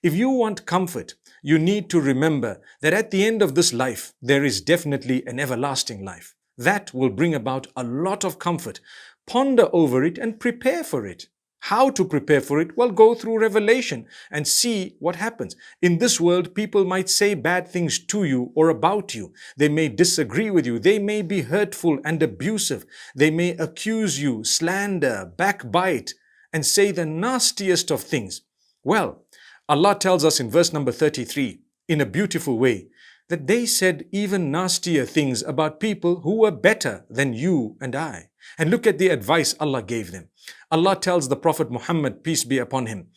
If you want comfort, you need to remember that at the end of this life, there is definitely an everlasting life. That will bring about a lot of comfort. Ponder over it and prepare for it. How to prepare for it? Well, go through revelation and see what happens. In this world, people might say bad things to you or about you. They may disagree with you. They may be hurtful and abusive. They may accuse you, slander, backbite, and say the nastiest of things. Well, Allah tells us in verse number 33, in a beautiful way, that they said even nastier things about people who were better than you and I. And look at the advice Allah gave them. Allah tells the Prophet Muhammad, peace be upon him,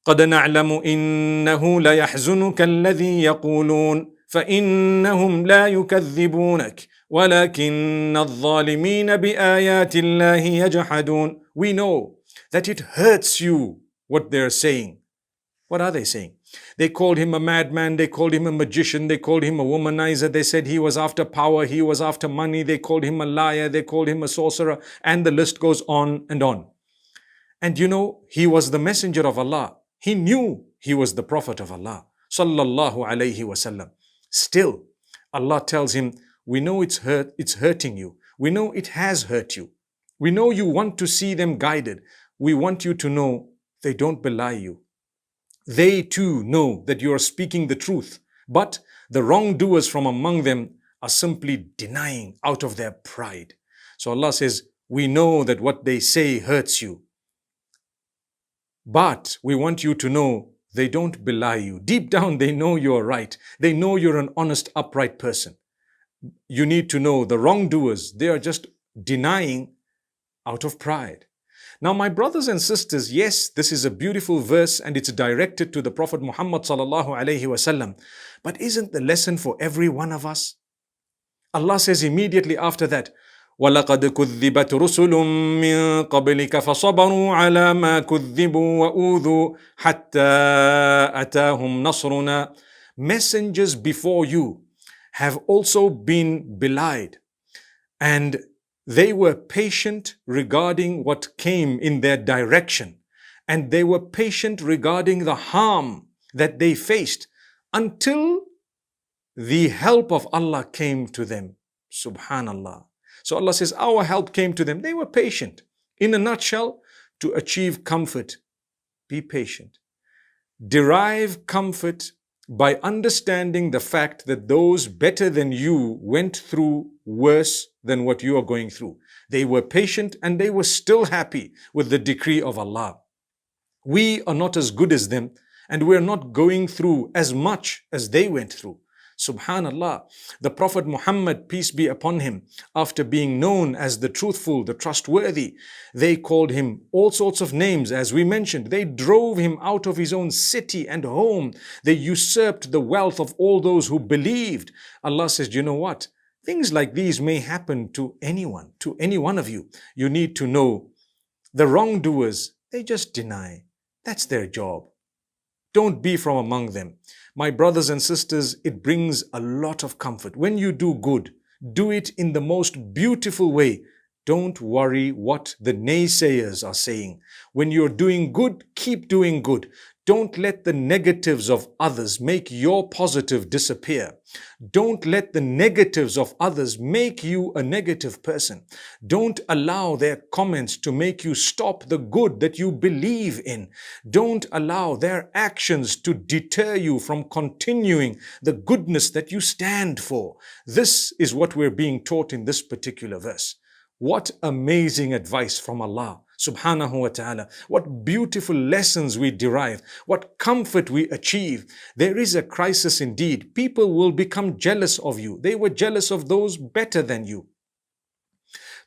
قَدْ نَعْلَمُ إِنَّهُ لَيَحْزُنُكَ الَّذِي يَقُولُونَ فَإِنَّهُمْ لَا يُكَذِّبُونَكَ وَلَكِنَّ الظَّالِمِينَ بِآيَاتِ اللَّهِ يَجْحَدُونَ. We know that it hurts you what they're saying. What are they saying? They called him a madman, they called him a magician, they called him a womanizer, they said he was after power, he was after money, they called him a liar, they called him a sorcerer, and the list goes on and on. And you know, he was the messenger of Allah. He knew he was the prophet of Allah, sallallahu alayhi wasallam. Still, Allah tells him, we know it's hurting you. We know it has hurt you. We know you want to see them guided. We want you to know they don't belie you. They too know that you are speaking the truth, but the wrongdoers from among them are simply denying out of their pride. So Allah says, we know that what they say hurts you, but we want you to know they don't belie you. Deep down, they know you're right. They know you're an honest, upright person. You need to know the wrongdoers, they are just denying out of pride. Now, my brothers and sisters, yes, this is a beautiful verse and it's directed to the Prophet Muhammad sallallahu alaihi wasallam. But isn't the lesson for every one of us? Allah says immediately after that, وَلَقَدْ كُذِّبَتْ رُسُلٌ مِّن قَبْلِكَ فَصَبَرُوا عَلَى مَا كُذِّبُوا وَأُوذُوا حَتَّى أَتَاهُمْ نَصْرُنَا. Messengers before you have also been belied, and they were patient regarding what came in their direction, and they were patient regarding the harm that they faced until the help of Allah came to them. Subhanallah. So Allah says, our help came to them. They were patient. In a nutshell, to achieve comfort, be patient. Derive comfort by understanding the fact that those better than you went through worse than what you are going through. They were patient and they were still happy with the decree of Allah. We are not as good as them, and we're not going through as much as they went through. Subhanallah. The Prophet Muhammad, peace be upon him, after being known as the truthful, the trustworthy, they called him all sorts of names, as we mentioned. They drove him out of his own city and home. They usurped the wealth of all those who believed. Allah says, you know what? Things like these may happen to anyone, to any one of you. You need to know the wrongdoers, they just deny. That's their job. Don't be from among them. My brothers and sisters, it brings a lot of comfort. When you do good, do it in the most beautiful way. Don't worry what the naysayers are saying. When you're doing good, keep doing good. Don't let the negatives of others make your positive disappear. Don't let the negatives of others make you a negative person. Don't allow their comments to make you stop the good that you believe in. Don't allow their actions to deter you from continuing the goodness that you stand for. This is what we're being taught in this particular verse. What amazing advice from Allah subhanahu wa ta'ala. What beautiful lessons we derive. What comfort we achieve. There is a crisis indeed. People will become jealous of you. They were jealous of those better than you.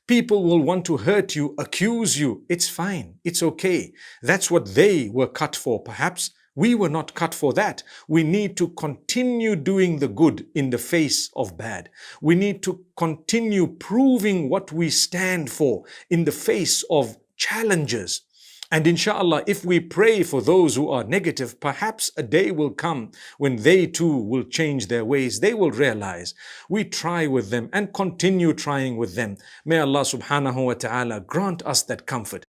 People will want to hurt you, accuse you. It's fine. It's okay. That's what they were cut for. Perhaps we were not cut for that. We need to continue doing the good in the face of bad. We need to continue proving what we stand for in the face of challenges. And inshallah, if we pray for those who are negative, perhaps a day will come when they too will change their ways. They will realize. We try with them and continue trying with them. May Allah subhanahu wa ta'ala grant us that comfort.